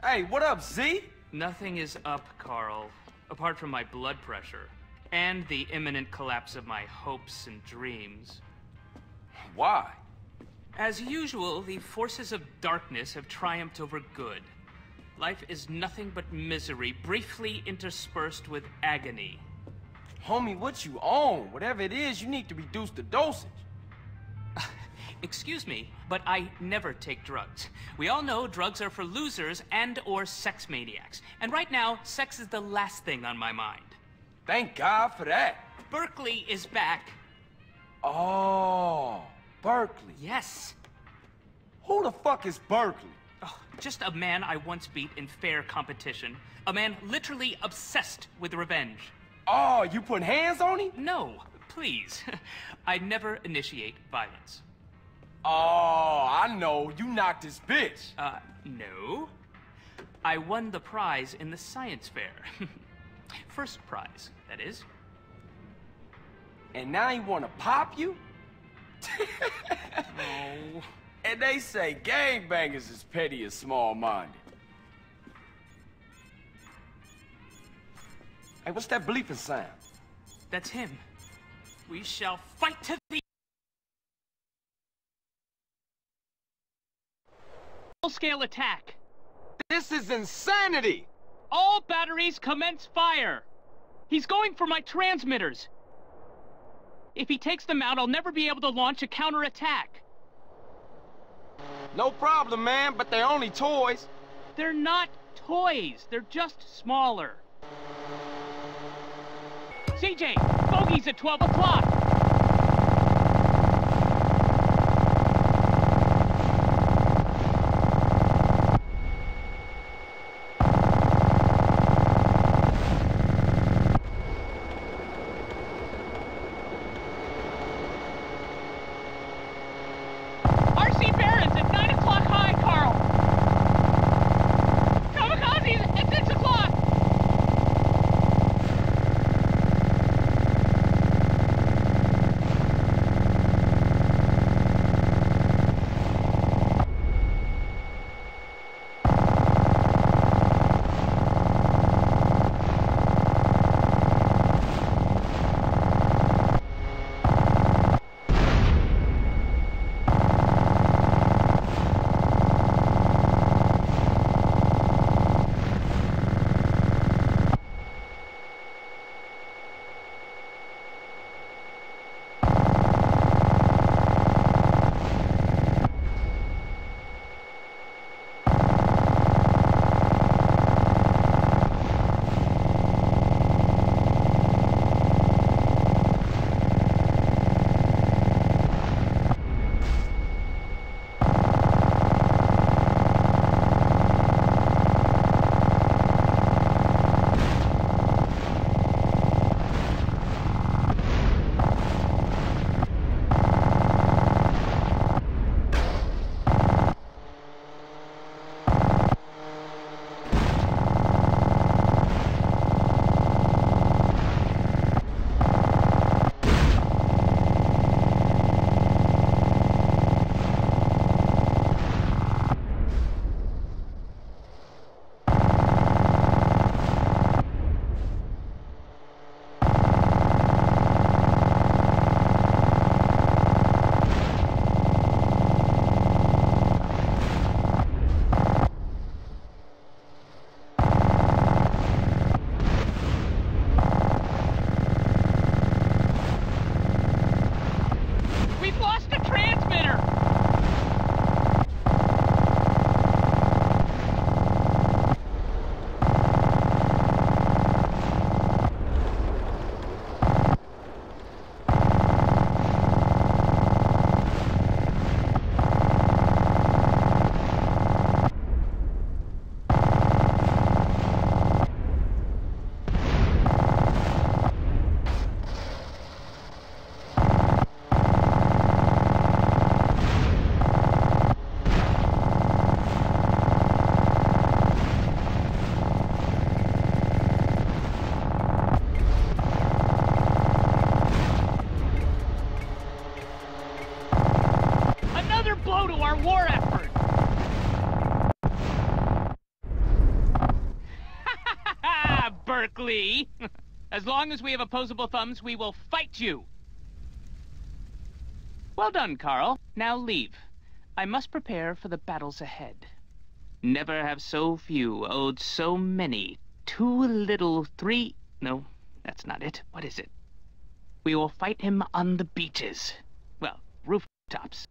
Hey, what up, Z? Nothing is up, Carl, apart from my blood pressure and the imminent collapse of my hopes and dreams. Why? As usual, the forces of darkness have triumphed over good. Life is nothing but misery, briefly interspersed with agony. Homie, what you on? Whatever it is, you need to reduce the dosage. Excuse me, but I never take drugs. We all know drugs are for losers and/or sex maniacs. And right now, sex is the last thing on my mind. Thank God for that. Berkeley is back. Oh, Berkeley. Yes. Who the fuck is Berkeley? Oh, just a man I once beat in fair competition. A man literally obsessed with revenge. Oh, you putting hands on him? No, please. I never initiate violence. Oh, I know. You knocked his bitch. No. I won the prize in the science fair. First prize, that is. And now he wanna pop you? Oh. And they say gangbangers is petty and small-minded. Hey, what's that bleeping sound? That's him. We shall fight to the full-scale attack. This is insanity! All batteries commence fire. He's going for my transmitters. If he takes them out, I'll never be able to launch a counterattack. No problem, man, but they're only toys. They're not toys. They're just smaller. CJ, bogey's at 12 o'clock. Berkeley! As long as we have opposable thumbs, we will fight you! Well done, Carl. Now leave. I must prepare for the battles ahead. Never have so few owed so many. Too little, three... No, that's not it. What is it? We will fight him on the beaches. Well, rooftops.